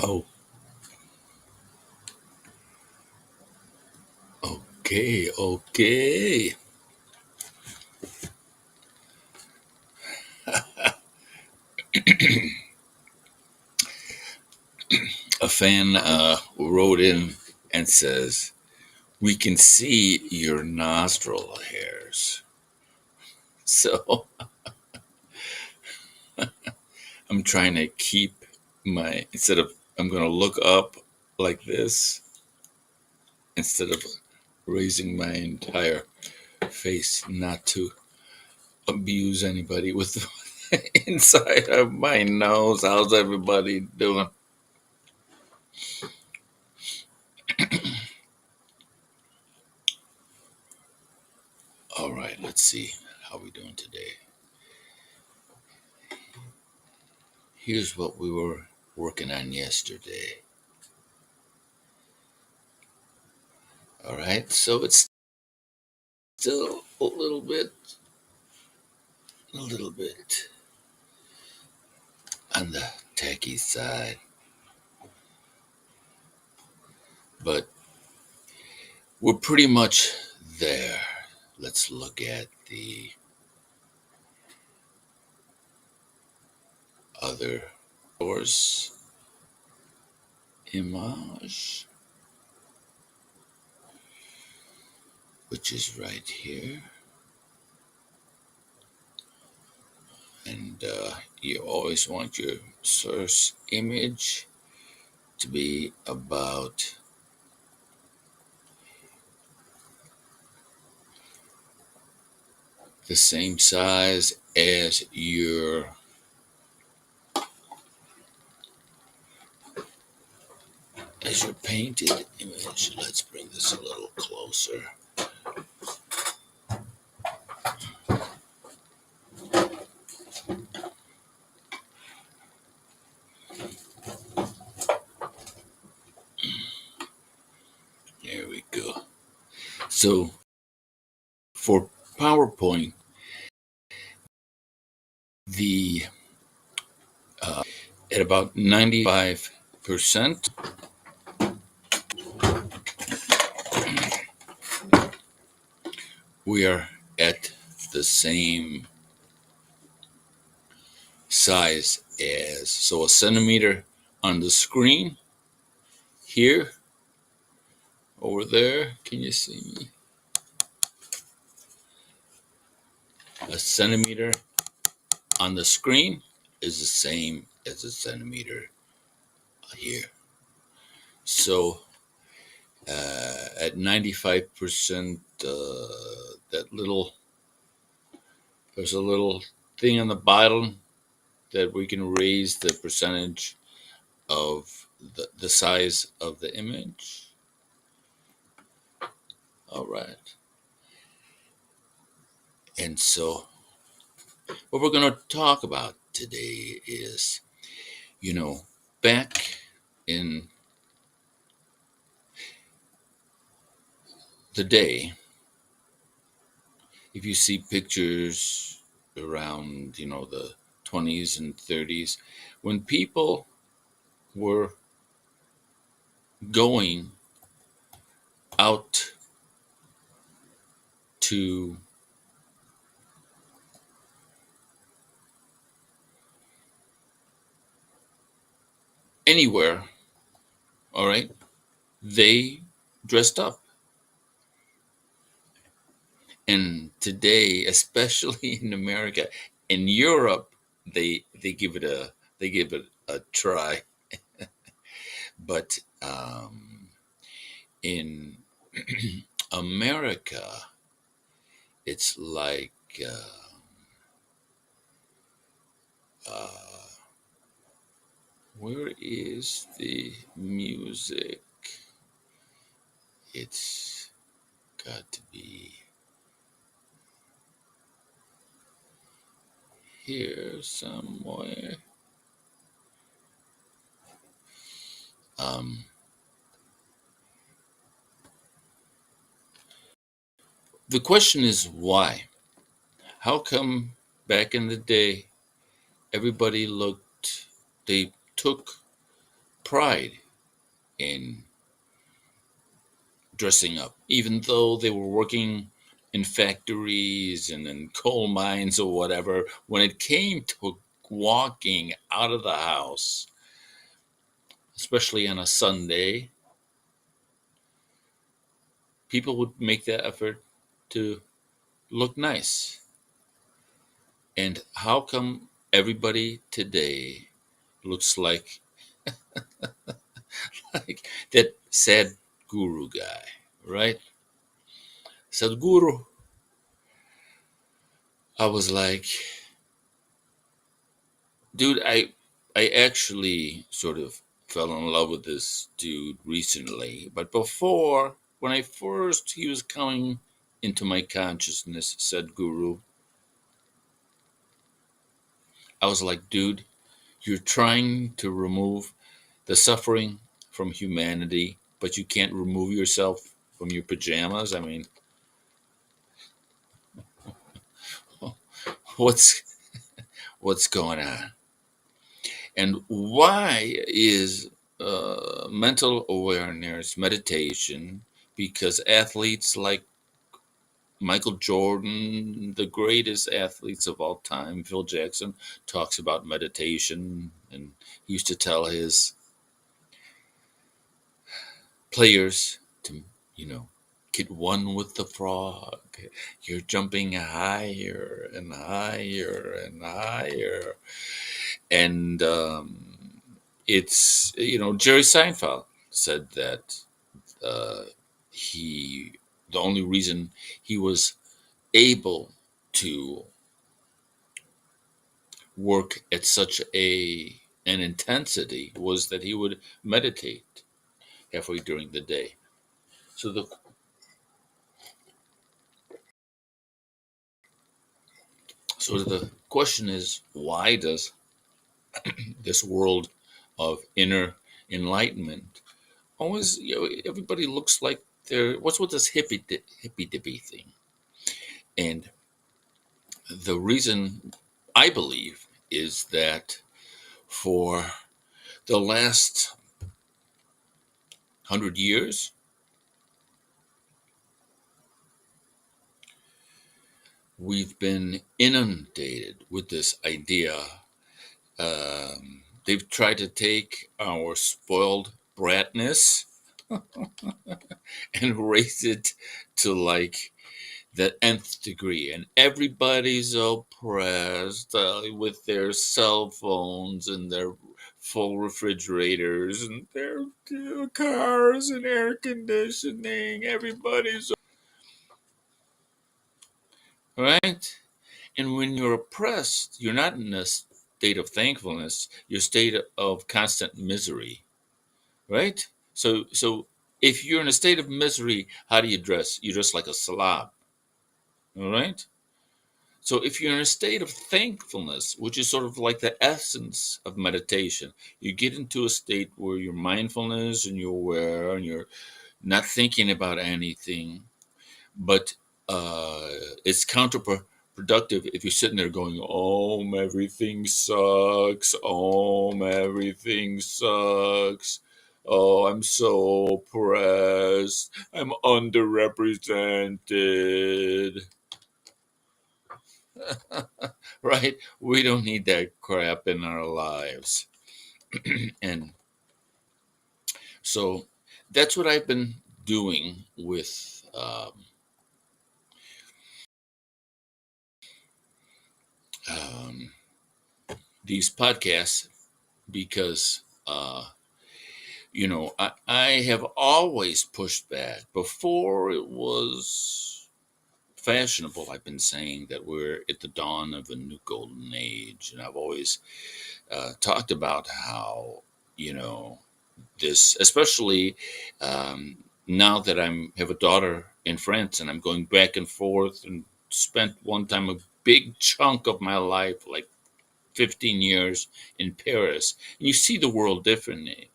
Oh, okay, okay. A fan wrote in and says, "We can see your nostril hairs." So I'm trying to keep instead of, I'm going to look up like this instead of raising my entire face, not to abuse anybody with the inside of my nose. How's everybody doing? All right, let's see how we doing today. Here's what we were working on yesterday. All right, so it's still a little bit on the tacky side, but we're pretty much there. Let's look at the other source image, which is right here. And you always want your source image to be about the same size as your painted image. Let's bring this a little closer. There we go. So for PowerPoint, the at about 95%, we are at the same size as, so a centimeter on the screen here, over there. Can you see me? A centimeter on the screen is the same as a centimeter here. So at 95%, there's a little thing on the bottom that we can raise the percentage of the size of the image. All right. And so what we're going to talk about today is, back in the day, if you see pictures around, the 20s and 30s, when people were going out to anywhere, all right, they dressed up. And today, especially in America, in Europe, they give it a try. But in America, it's like uh, where is the music? It's got to be here somewhere. Um, the question is why? How come back in the day everybody they took pride in dressing up, even though they were working in factories and in coal mines or whatever. When it came to walking out of the house, especially on a Sunday, people would make the effort to look nice. And how come everybody today looks like that sad guru guy, right? Sadhguru. I was like, dude, I actually sort of fell in love with this dude recently, but before, when I first he was coming into my consciousness, said Guru, I was like, dude, you're trying to remove the suffering from humanity, but you can't remove yourself from your pajamas. I mean, what's what's going on? And why is mental awareness meditation? Because athletes like Michael Jordan, the greatest athletes of all time, Phil Jackson, talks about meditation, and he used to tell his players to, you know, get one with the frog. You're jumping higher and higher and higher. And it's, Jerry Seinfeld said that uh, he, the only reason he was able to work at such an intensity was that he would meditate halfway during the day. So the question is, why does this world of inner enlightenment always, everybody looks like they're, what's with this hippy dippy thing? And the reason I believe is that for the last 100 years, we've been inundated with this idea. They've tried to take our spoiled bratness and raise it to like the nth degree, and everybody's oppressed with their cell phones and their full refrigerators and their cars and air conditioning. Everybody's right. And when you're oppressed, you're not in a state of thankfulness, you're a state of constant misery, right? So if you're in a state of misery, how do you dress? You dress like a slob, all right? So if you're in a state of thankfulness, which is sort of like the essence of meditation, you get into a state where you're mindfulness and you're aware and you're not thinking about anything, but it's counterproductive if you're sitting there going, "Oh, everything sucks. Oh, everything sucks. Oh, I'm so oppressed. I'm underrepresented." Right? We don't need that crap in our lives. And so that's what I've been doing with um, these podcasts because I have always pushed back. Before it was fashionable, I've been saying that we're at the dawn of a new golden age, and I've always talked about how, you know, this, especially now that I'm have a daughter in France, and I'm going back and forth, and spent one time a big chunk of my life, like 15 years in Paris, and you see the world differently.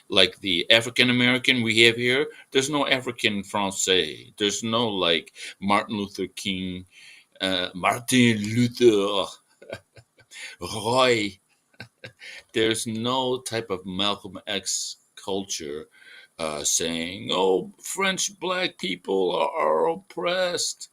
Like the African American we have here, there's no African Francais. There's no like Martin Luther King, Martin Luther Roy. There's no type of Malcolm X culture saying, "Oh, French black people are oppressed."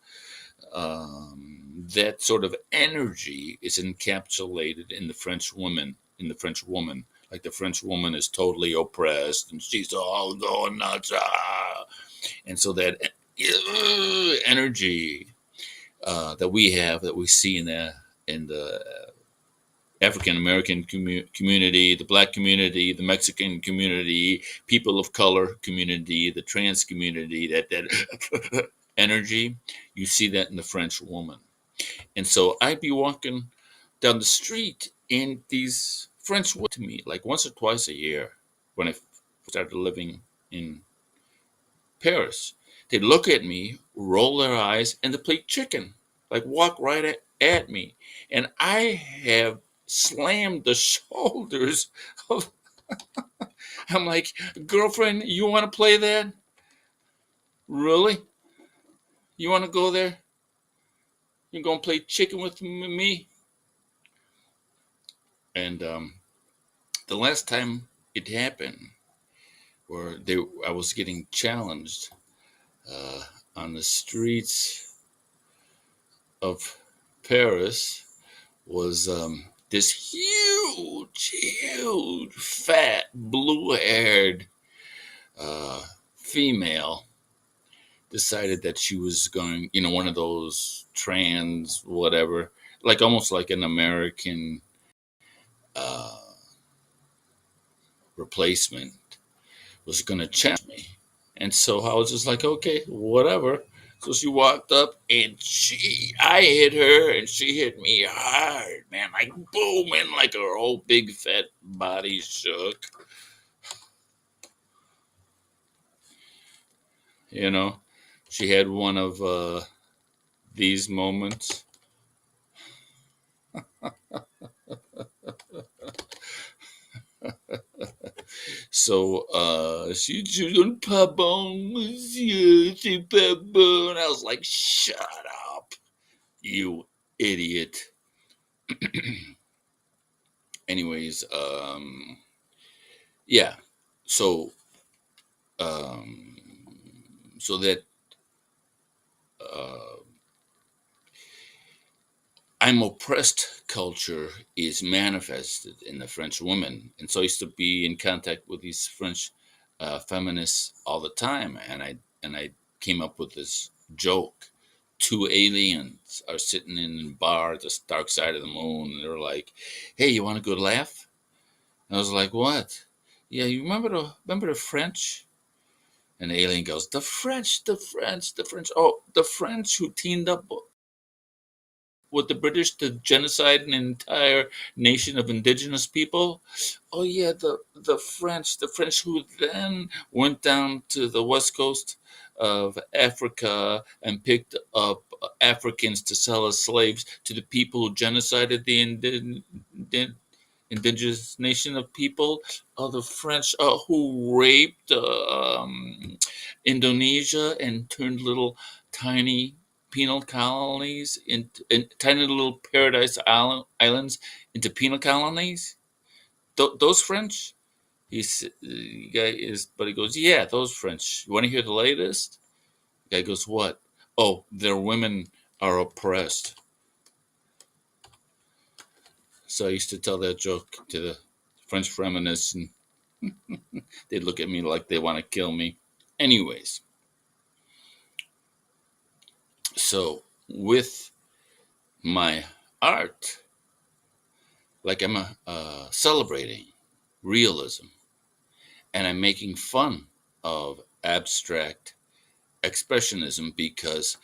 That sort of energy is encapsulated in the French woman. In the French woman, like the French woman is totally oppressed and she's all going nuts, and so that energy that we have, that we see in the African American community, the Black community, the Mexican community, people of color community, the trans community, that energy, you see that in the French woman. And so I'd be walking down the street, and these French women to me like once or twice a year when I started living in Paris. They'd look at me, roll their eyes, and they play chicken, like walk right at me. And I have slammed the shoulders of, I'm like, girlfriend, you want to play that? Really? You want to go there? You going to play chicken with me? And the last time it happened, where I was getting challenged uh, on the streets of Paris, was this huge, fat, blue-haired female decided that she was going, one of those trans, whatever, like almost like an American uh, replacement, was going to challenge me. And so I was just like, okay, whatever. So she walked up and I hit her and she hit me hard, man, like booming, like her whole big fat body shook. You know, she had one of these moments. So she didn't pardon, monsieur, c'est pas bon. I was like, shut up, you idiot. Anyways, yeah. So um, so that uh, I'm oppressed culture is manifested in the French woman, and so I used to be in contact with these French feminists all the time, and I came up with this joke. Two aliens are sitting in a bar at the dark side of the moon, and they're like, "Hey, you want a good laugh?" And I was like, "What?" "Yeah, you remember the French?" And the alien goes, "The French, the French, the French. Oh, the French who teamed up with the British to genocide an entire nation of indigenous people. Oh yeah, the French who then went down to the west coast of Africa and picked up Africans to sell as slaves to the people who genocided the indigenous nation of people. The French who raped Indonesia and turned little tiny penal colonies in tiny little paradise islands into penal colonies. Those French, the guy is, but he goes, yeah, those French. You want to hear the latest? The guy goes, what? Oh, their women are oppressed. So I used to tell that joke to the French feminists, and they'd look at me like they want to kill me. Anyways, so with my art, like I'm celebrating realism, and I'm making fun of abstract expressionism because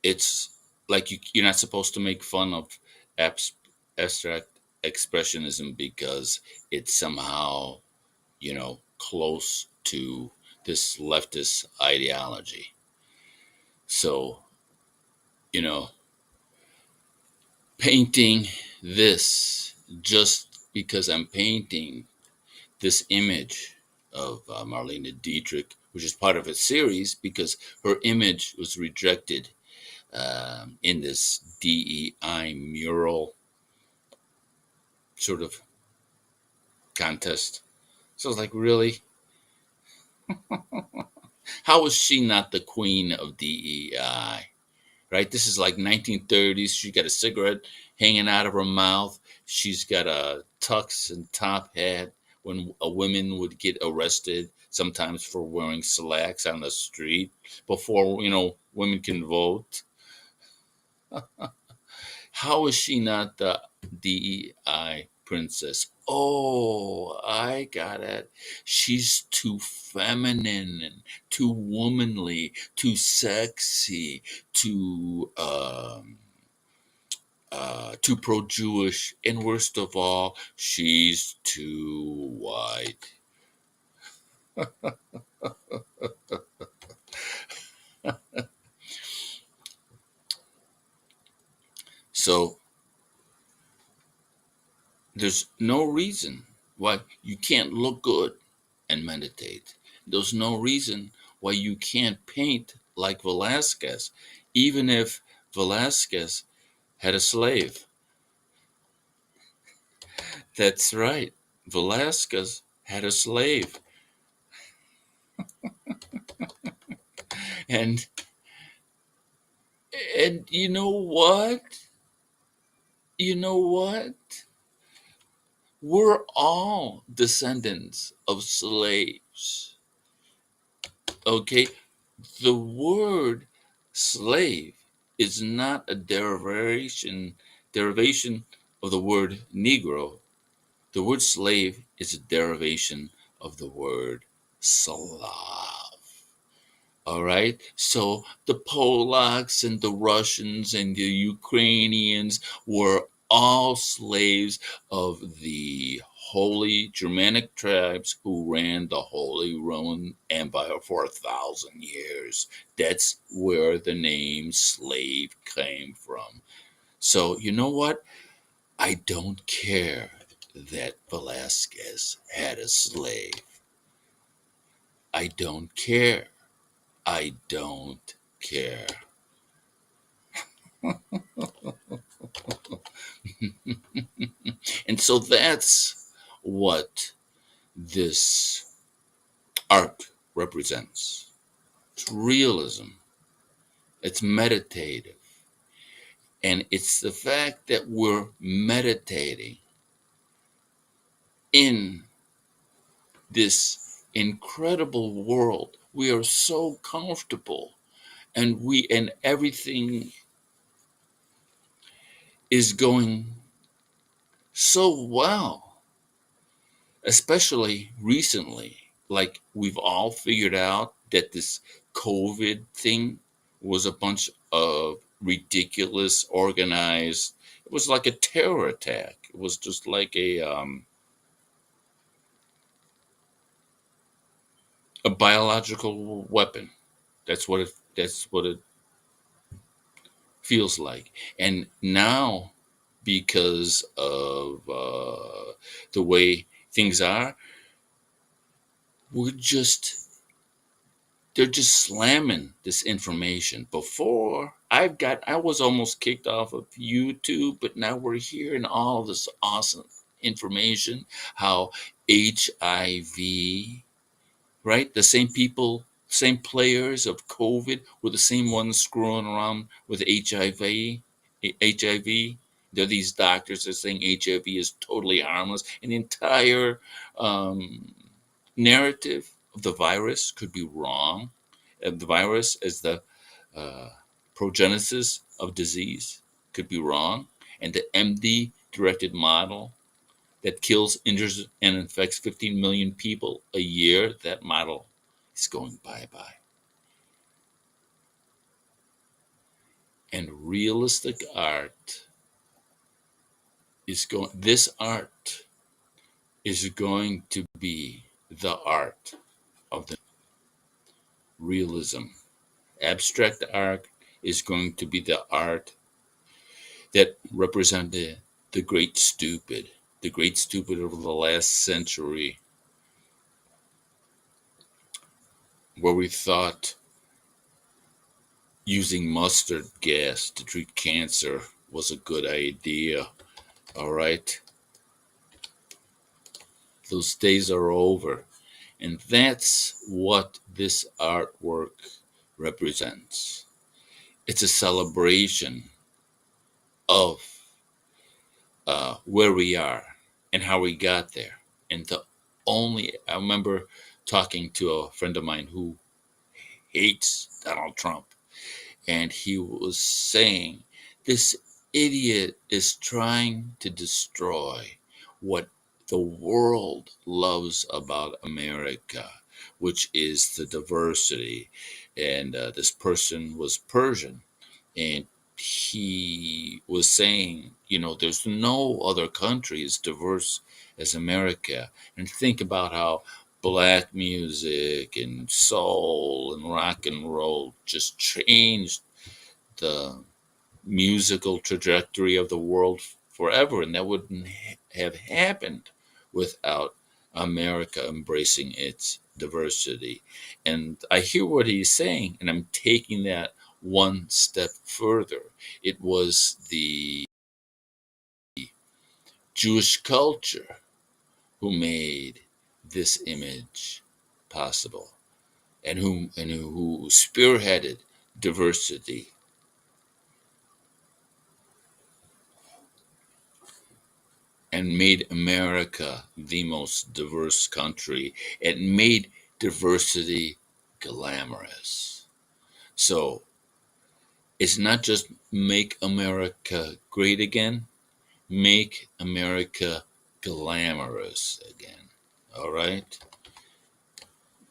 it's like you're not supposed to make fun of abstract expressionism because it's somehow, close to this leftist ideology. So, you know, painting this just because I'm painting this image of Marlene Dietrich, which is part of a series because her image was rejected in this DEI mural sort of contest. So I was like, really? How is she not the queen of DEI? Right? This is like 1930s. She got a cigarette hanging out of her mouth. She's got a tux and top hat when a woman would get arrested, sometimes for wearing slacks on the street before, women can vote. How is she not the DEI princess? Oh, I got it. She's too feminine and too womanly, too sexy, too pro-Jewish, and worst of all, she's too white. So there's no reason why you can't look good and meditate. There's no reason why you can't paint like Velasquez, even if Velasquez had a slave. That's right. Velasquez had a slave. And and you know what? You know what? We're all descendants of slaves. Okay? The word slave is not a derivation of the word Negro. The word slave is a derivation of the word Slav. All right. So the Polacks and the Russians and the Ukrainians were all slaves of the holy Germanic tribes who ran the Holy Roman Empire for 1,000 years. That's where the name slave came from. So, you know what? I don't care that Velasquez had a slave. I don't care. I don't care. And so that's what this art represents. It's realism, it's meditative, and it's the fact that we're meditating in this incredible world. We are so comfortable, and everything is going so well, especially recently. Like, we've all figured out that this COVID thing was a bunch of ridiculous, organized. It was like a terror attack. It was just like a biological weapon. That's what it feels like. And now, because of the way things are, we're just they're just slamming this information. Before, I was almost kicked off of YouTube, but now we're hearing all this awesome information. How HIV, right? The same people, same players of COVID were the same ones screwing around with HIV. HIV. There are these doctors that are saying HIV is totally harmless. And the entire um, narrative of the virus could be wrong. The virus as the uh, progenesis of disease could be wrong. And the MD directed model that kills, injures, and infects 15 million people a year, that model is going bye bye. And realistic art this art is going to be the art of the realism. Abstract art is going to be the art that represented the great stupid of the last century, where we thought using mustard gas to treat cancer was a good idea. All right. Those days are over. And that's what this artwork represents. It's a celebration of where we are and how we got there. And I remember talking to a friend of mine who hates Donald Trump, and he was saying, this idiot is trying to destroy what the world loves about America, which is the diversity. And this person was Persian, and he was saying, there's no other country as diverse as America. And think about how black music and soul and rock and roll just changed the musical trajectory of the world forever, and that wouldn't have happened without America embracing its diversity. And I hear what he's saying, and I'm taking that one step further. It was the Jewish culture who made this image possible, and who spearheaded diversity and made America the most diverse country and made diversity glamorous. So it's not just make America great again, make America glamorous again. All right?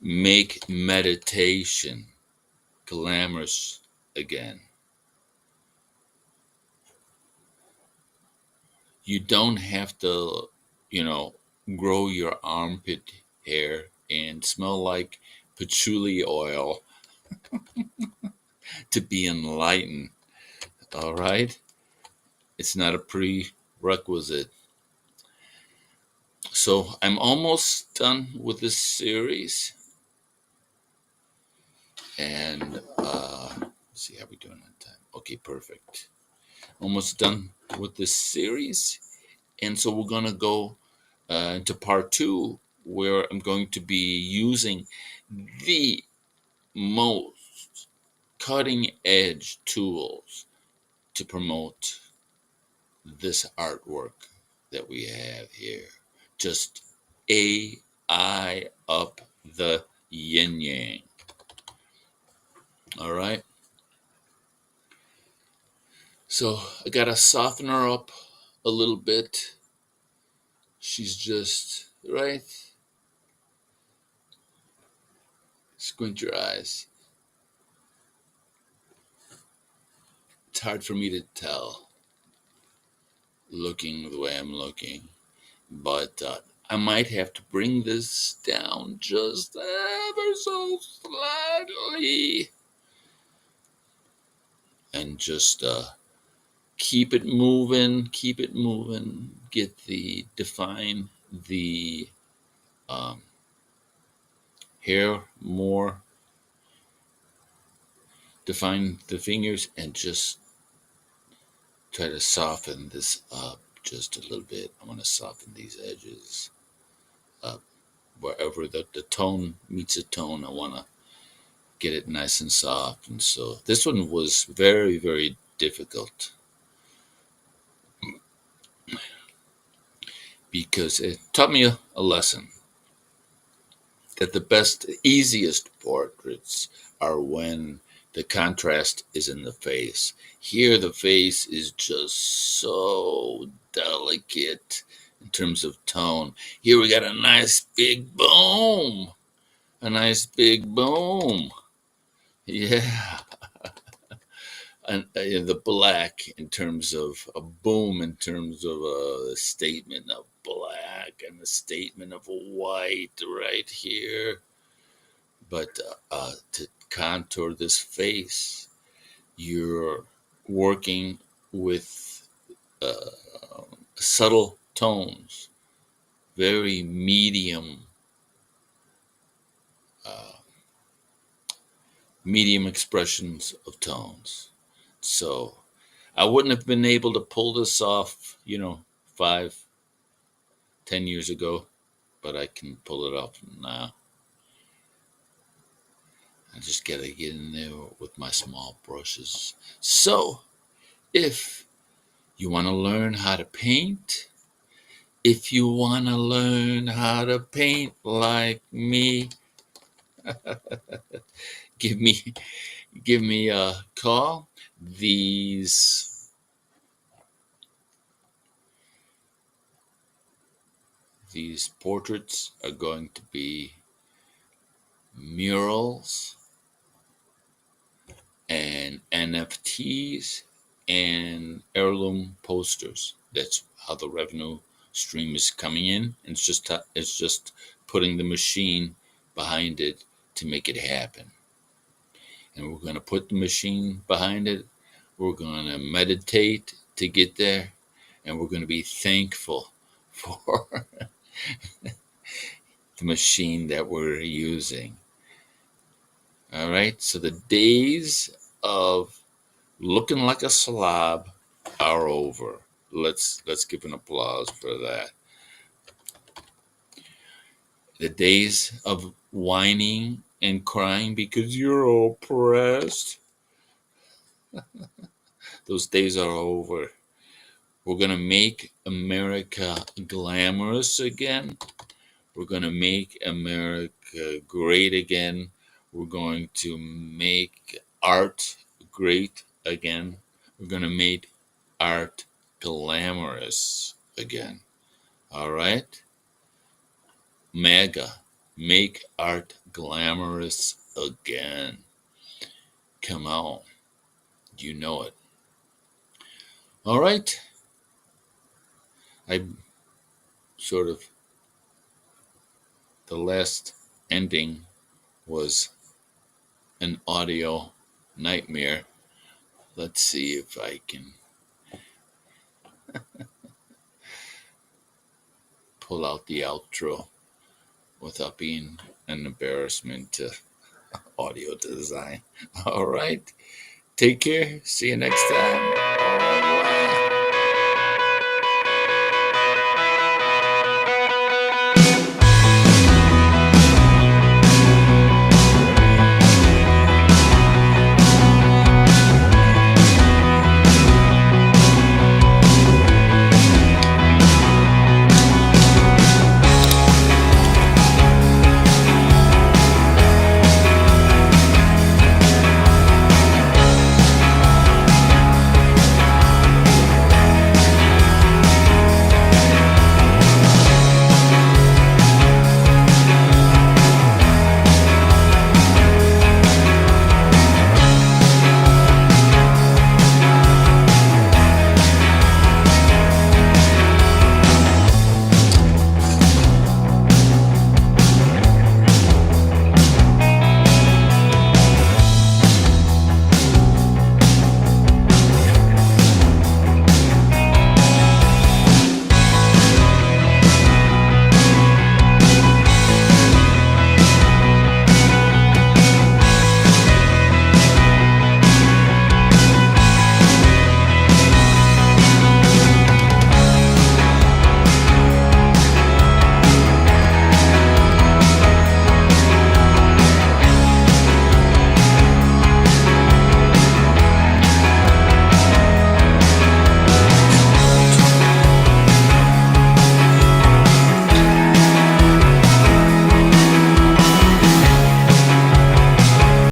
Make meditation glamorous again. You don't have to, grow your armpit hair and smell like patchouli oil to be enlightened. All right? It's not a prerequisite. So I'm almost done with this series. And let's see how we doing on time. Okay, perfect. Almost done with this series. And so we're going to go into part 2, where I'm going to be using the most cutting edge tools to promote this artwork that we have here. Just AI up the yin yang. All right. So I got to soften her up a little bit. She's just right. Squint your eyes. It's hard for me to tell looking the way I'm looking, but I might have to bring this down just ever so slightly and just keep it moving, define the um, hair more, define the fingers, and just try to soften this up just a little bit. I want to soften these edges up. Wherever the tone meets a tone, I want to get it nice and soft. And so this one was very, very difficult because it taught me a lesson that the best, easiest portraits are when the contrast is in the face. Here, the face is just so delicate in terms of tone. Here, we got a nice big boom. A nice big boom. Yeah. And the black in terms of a boom, in terms of a statement of black and a statement of white right here. But to contour this face, you're working with subtle tones, very uh, medium expressions of tones. So I wouldn't have been able to pull this off, 5, 10 years ago. but I can pull it up now. I just gotta get in there with my small brushes. So, if you want to learn how to paint, if you want to learn how to paint like me, give me give me a call. These portraits are going to be murals and NFTs and heirloom posters. That's how the revenue stream is coming in. It's just putting the machine behind it to make it happen. And we're going to put the machine behind it. We're going to meditate to get there, and we're going to be thankful for the machine that we're using. All right. So the days of looking like a slob are over. Let's give an applause for that. The days of whining and crying because you're oppressed, those days are over. We're going to make America glamorous again. We're going to make America great again. We're going to make art great again. We're going to make art glamorous again. All right? MAGA, make art glamorous again. Come on. You know it. All right. I sort of, the last ending was an audio nightmare. Let's see if I can pull out the outro without being an embarrassment to audio design. All right. Take care. See you next time.